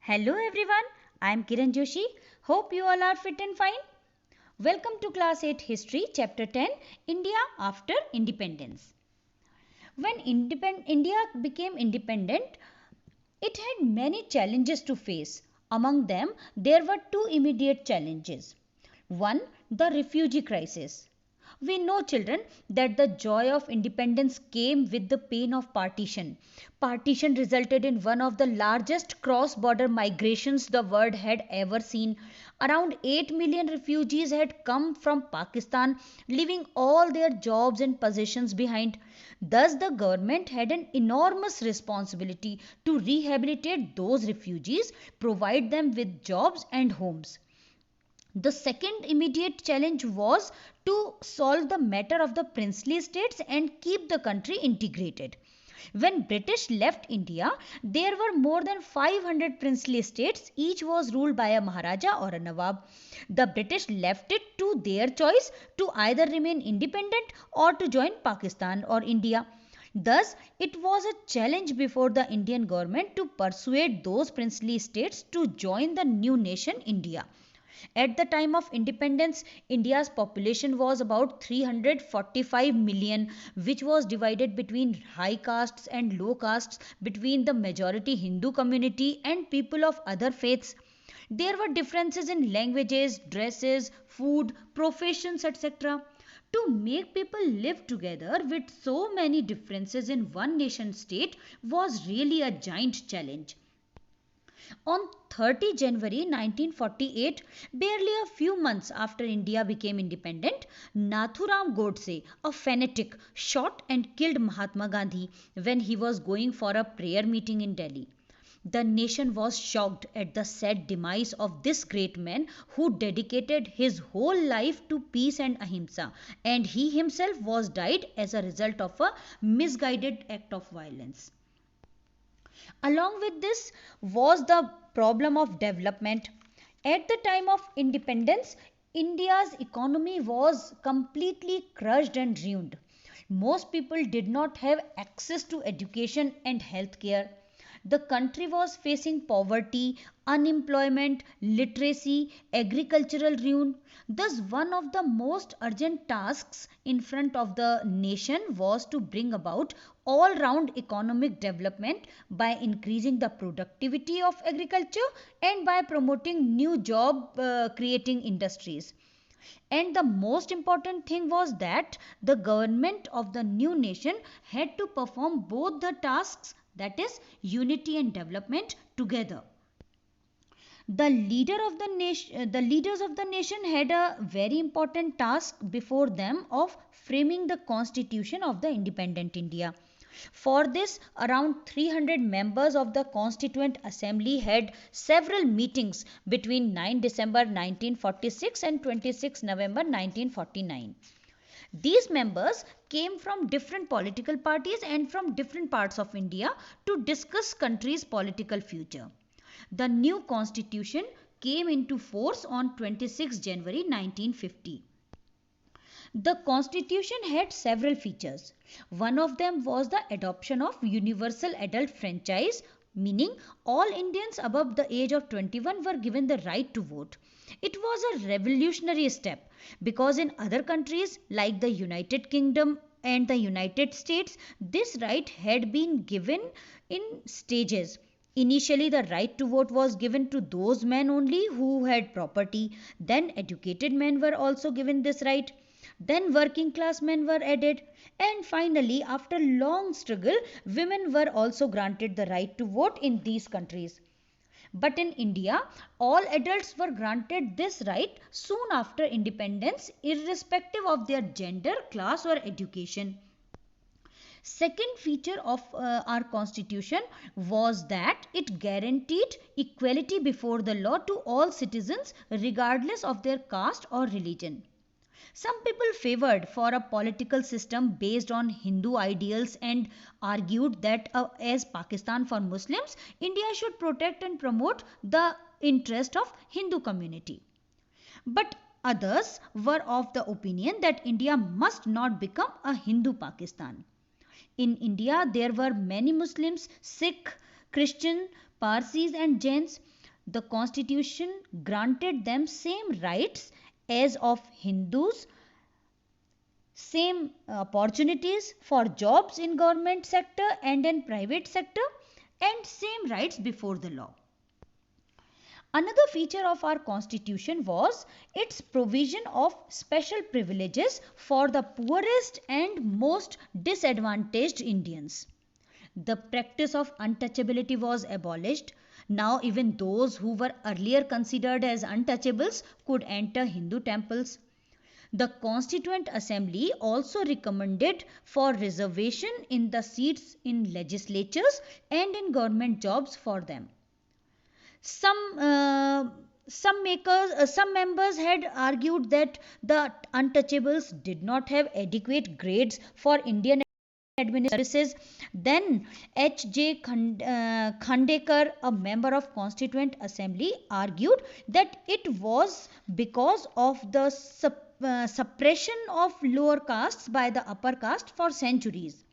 Hello everyone, I am Kiran Joshi. Hope you all are fit and fine. Welcome to Class 8 History, Chapter 10 India After Independence. When India became independent, it had many challenges to face. Among them, there were two immediate challenges. One, the refugee crisis. We know, children, that the joy of independence came with the pain of partition. Partition resulted in one of the largest cross border migrations the world had ever seen. Around 8 million refugees had come from Pakistan, leaving all their jobs and possessions behind. Thus, the government had an enormous responsibility to rehabilitate those refugees, provide them with jobs and homes. The second immediate challenge was to solve the matter of the princely states and keep the country integrated. When British left India, there were more than 500 princely states, each was ruled by a Maharaja or a Nawab. The British left it to their choice to either remain independent or to join Pakistan or India. Thus, it was a challenge before the Indian government to persuade those princely states to join the new nation India. At the time of independence, India's population was about 345 million, which was divided between high castes and low castes, between the majority Hindu community and people of other faiths. There were differences in languages, dresses, food, professions, etc. To make people live together with so many differences in one nation state was really a giant challenge. On 30 January 1948, barely a few months after India became independent, Nathuram Godse, a fanatic, shot and killed Mahatma Gandhi when he was going for a prayer meeting in Delhi. The nation was shocked at the sad demise of this great man who dedicated his whole life to peace and ahimsa, and he himself was died as a result of a misguided act of violence. Along with this was the problem of development. At the time of independence, India's economy was completely crushed and ruined. Most people did not have access to education and health care. The country was facing poverty, unemployment, literacy, agricultural ruin. Thus, one of the most urgent tasks in front of the nation was to bring about all round economic development by increasing the productivity of agriculture and by promoting new job creating industries. And the most important thing was that the government of the new nation had to perform both the tasks, that is, unity and development, together. The leaders of the nation had a very important task before them of framing the constitution of the independent India. For this, around 300 members of the Constituent Assembly had several meetings between 9 December 1946 and 26 November 1949. These members came from different political parties and from different parts of India to discuss country's political future. The new constitution came into force on 26 January 1950. The constitution had several features. One of them was the adoption of universal adult franchise, meaning all Indians above the age of 21 were given the right to vote. It was a revolutionary step because in other countries like the United Kingdom and the United States, this right had been given in stages. Initially, the right to vote was given to those men only who had property. Then, educated men were also given this right. Then, working class men were added. And finally, after long struggle, women were also granted the right to vote in these countries. But in India, all adults were granted this right soon after independence, irrespective of their gender, class, or education. Second feature of our constitution was that it guaranteed equality before the law to all citizens regardless of their caste or religion. Some people favored for a political system based on Hindu ideals and argued that as Pakistan for Muslims, India should protect and promote the interest of Hindu community. But others were of the opinion that India must not become a Hindu Pakistan. In India, there were many Muslims, Sikh, Christian, Parsis and Jains. the constitution granted them same rights as of Hindus, same opportunities for jobs in government sector and in private sector, and same rights before the law. Another feature of our constitution was its provision of special privileges for the poorest and most disadvantaged Indians. The practice of untouchability was abolished. Now even those who were earlier considered as untouchables could enter Hindu temples. The Constituent Assembly also recommended for reservation in the seats in legislatures and in government jobs for them. Some members had argued that the untouchables did not have adequate grades for Indian administrative services. Then H.J. Khandekar, a member of Constituent Assembly, argued that it was because of the suppression of lower castes by the upper caste for centuries.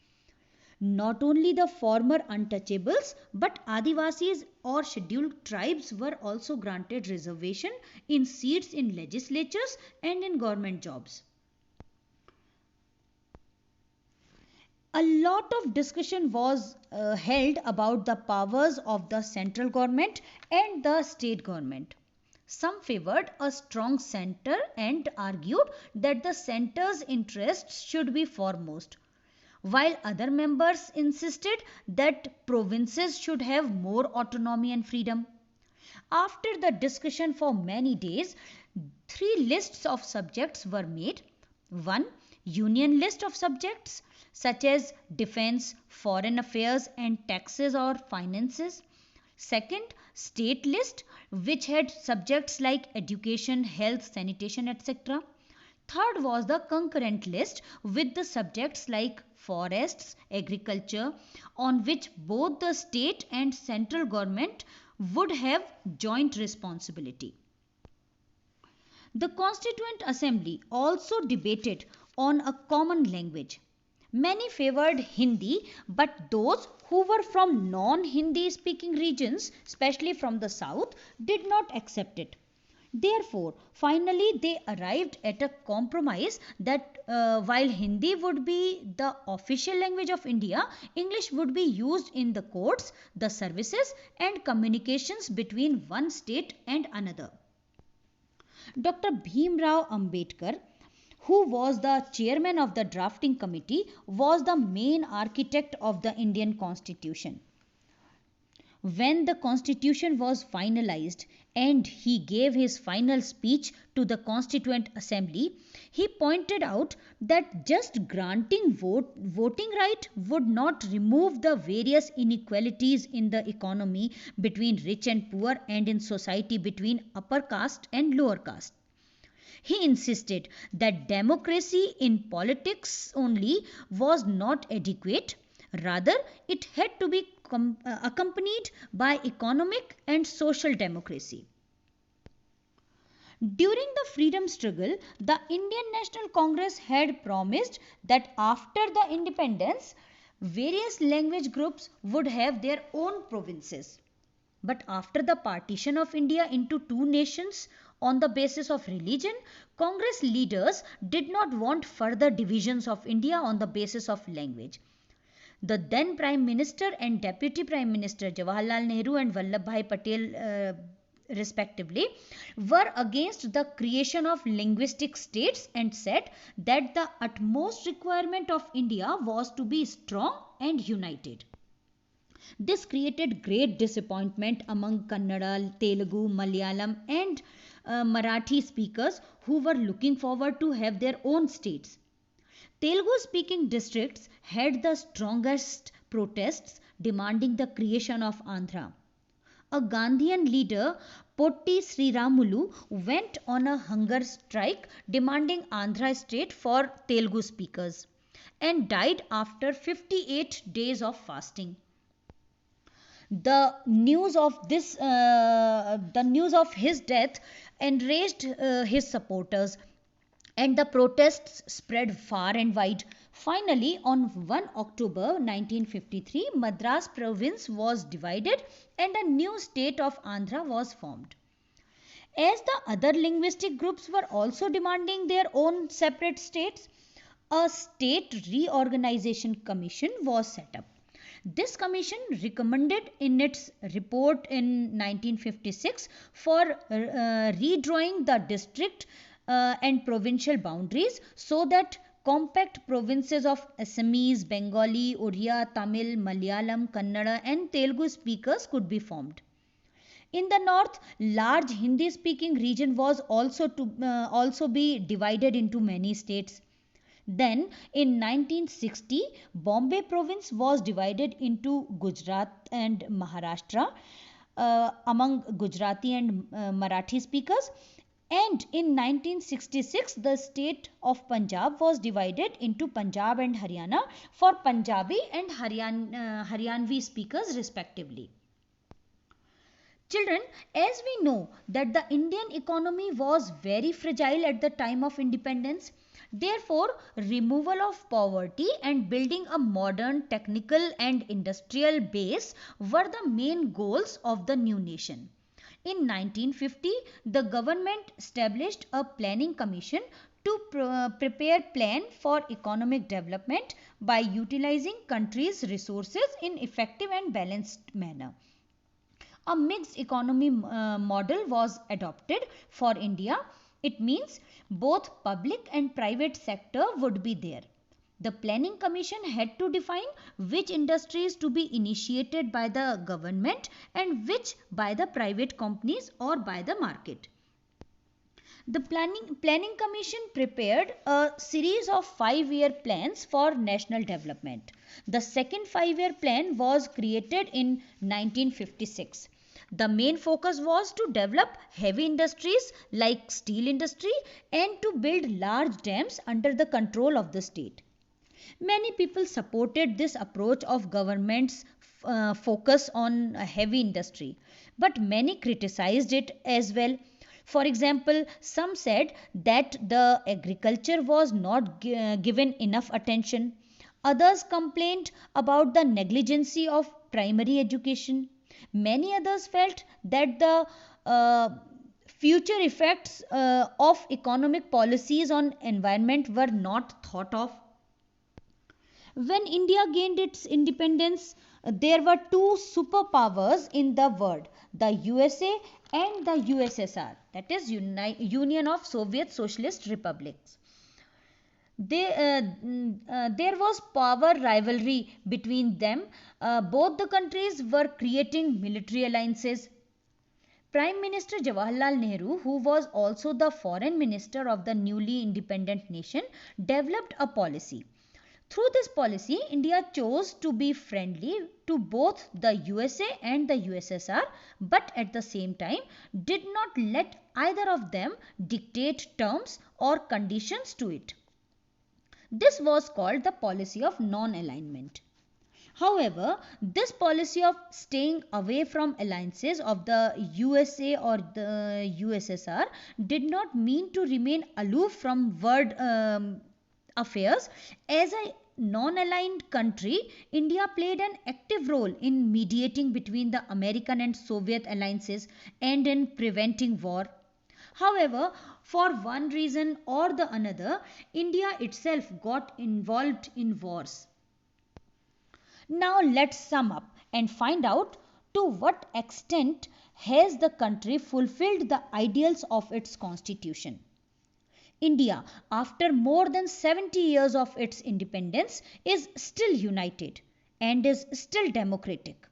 Not only the former untouchables but Adivasis or scheduled tribes were also granted reservation in seats in legislatures and in government jobs. A lot of discussion was held about the powers of the central government and the state government. Some favored a strong center and argued that the center's interests should be foremost, while other members insisted that provinces should have more autonomy and freedom. After the discussion for many days, 3 lists of subjects were made. 1. Union list of subjects such as defense, foreign affairs and taxes or finances. 2. State list which had subjects like education, health, sanitation, etc. 3rd was the concurrent list with the subjects like forests, agriculture, on which both the state and central government would have joint responsibility. The Constituent Assembly also debated on a common language. Many favored Hindi, but those who were from non-Hindi speaking regions, especially from the south, did not accept it. Therefore, finally they arrived at a compromise that while Hindi would be the official language of India, English would be used in the courts, the services and communications between one state and another. Dr. Bhim Rao Ambedkar, who was the chairman of the drafting committee, was the main architect of the Indian Constitution. When the Constitution was finalized and he gave his final speech to the Constituent Assembly, he pointed out that just granting voting right would not remove the various inequalities in the economy between rich and poor and in society between upper caste and lower caste. He insisted that democracy in politics only was not adequate. Rather, it had to be accompanied by economic and social democracy. During the freedom struggle, the Indian National Congress had promised that after the independence, various language groups would have their own provinces. But after the partition of India into 2 nations on the basis of religion, Congress leaders did not want further divisions of India on the basis of language. The then Prime Minister and Deputy Prime Minister Jawaharlal Nehru and Vallabhbhai Patel respectively were against the creation of linguistic states and said that the utmost requirement of India was to be strong and united. This created great disappointment among Kannada, Telugu, Malayalam and Marathi speakers who were looking forward to have their own states. Telugu speaking districts had the strongest protests demanding the creation of Andhra. A Gandhian leader, Potti Sriramulu, went on a hunger strike demanding Andhra state for Telugu speakers and died after 58 days of fasting. The news of his death enraged his supporters, and the protests spread far and wide. Finally, on 1 October 1953, Madras province was divided and a new state of Andhra was formed. As the other linguistic groups were also demanding their own separate states, a state reorganization commission was set up. This commission recommended in its report in 1956 for redrawing the district and provincial boundaries so that compact provinces of Assamese, Bengali, Oriya, Tamil, Malayalam, Kannada and Telugu speakers could be formed. In the north, large Hindi-speaking region was also be divided into many states. Then, in 1960, Bombay province was divided into Gujarat and Maharashtra among Gujarati and Marathi speakers. And in 1966, the state of Punjab was divided into Punjab and Haryana for Punjabi and Haryanvi speakers respectively. Children, as we know that the Indian economy was very fragile at the time of independence, therefore removal of poverty and building a modern technical and industrial base were the main goals of the new nation. In 1950, the government established a planning commission to prepare plan for economic development by utilizing country's resources in effective and balanced manner. A mixed economy model was adopted for India. It means both public and private sector would be there. The planning commission had to define which industries to be initiated by the government and which by the private companies or by the market. The planning commission prepared a series of 5-year plans for national development. The second 5-year plan was created in 1956. The main focus was to develop heavy industries like steel industry and to build large dams under the control of the state. Many people supported this approach of government's focus on heavy industry, but many criticized it as well. For example, some said that the agriculture was not given enough attention. Others complained about the negligence of primary education. Many others felt that the future effects of economic policies on environment were not thought of. When India gained its independence, there were two superpowers in the world, the USA and the USSR, that is Union of Soviet Socialist Republics. There was power rivalry between them. Both the countries were creating military alliances. Prime Minister Jawaharlal Nehru, who was also the foreign minister of the newly independent nation, developed a policy. Through this policy, India chose to be friendly to both the USA and the USSR, but at the same time did not let either of them dictate terms or conditions to it. This was called the policy of non-alignment. However, this policy of staying away from alliances of the USA or the USSR did not mean to remain aloof from world affairs. As a non-aligned country, India played an active role in mediating between the American and Soviet alliances and in preventing war. However, for one reason or the another, India itself got involved in wars. Now let's sum up and find out to what extent has the country fulfilled the ideals of its constitution. India, after more than 70 years of its independence, is still united and is still democratic.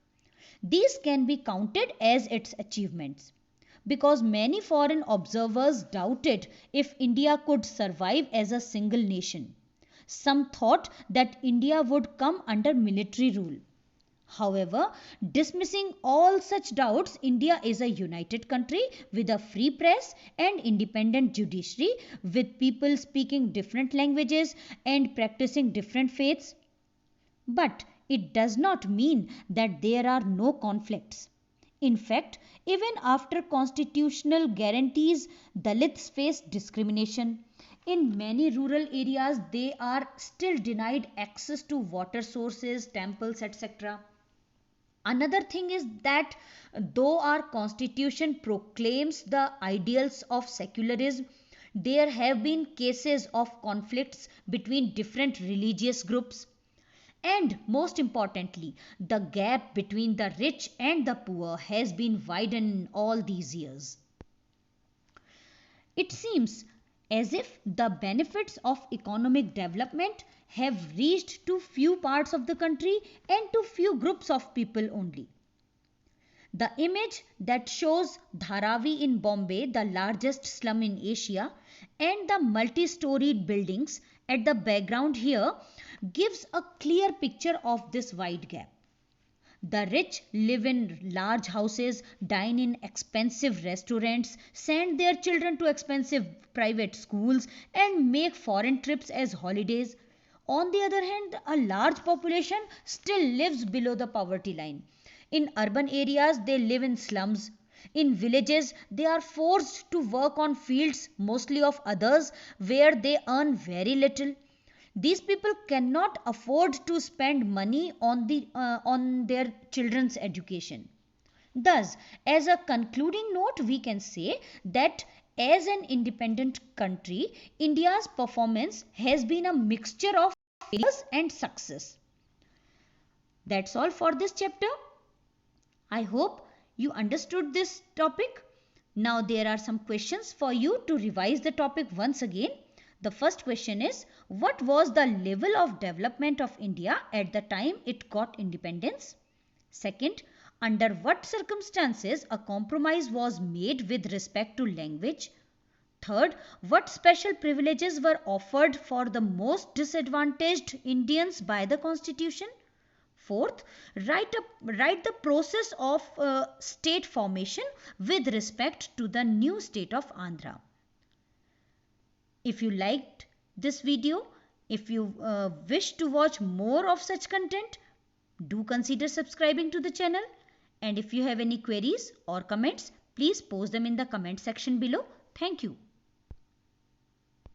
These can be counted as its achievements, because many foreign observers doubted if India could survive as a single nation. Some thought that India would come under military rule. However, dismissing all such doubts, India is a united country with a free press and independent judiciary, with people speaking different languages and practicing different faiths. But it does not mean that there are no conflicts. In fact, even after constitutional guarantees, Dalits face discrimination. In many rural areas, they are still denied access to water sources, temples, etc. Another thing is that though our constitution proclaims the ideals of secularism, there have been cases of conflicts between different religious groups. And most importantly, the gap between the rich and the poor has been widened all these years. It seems as if the benefits of economic development have reached to few parts of the country and to few groups of people only. The image that shows Dharavi in Bombay, the largest slum in Asia, and the multi storied buildings at the background here gives a clear picture of this wide gap. The rich live in large houses, dine in expensive restaurants, send their children to expensive private schools, and make foreign trips as holidays. On the other hand, a large population still lives below the poverty line. In urban areas, they live in slums. In villages, they are forced to work on fields, mostly of others, where they earn very little. These people cannot afford to spend money on their children's education. Thus, as a concluding note, we can say that as an independent country, India's performance has been a mixture of failures and success. That's all for this chapter. I hope you understood this topic. Now there are some questions for you to revise the topic once again. The first question is, what was the level of development of India at the time it got independence? Second, under what circumstances a compromise was made with respect to language? Third, what special privileges were offered for the most disadvantaged Indians by the constitution? Fourth, write the process of state formation with respect to the new state of Andhra. If you liked this video, if you wish to watch more of such content, do consider subscribing to the channel. And if you have any queries or comments, please post them in the comment section below. Thank you.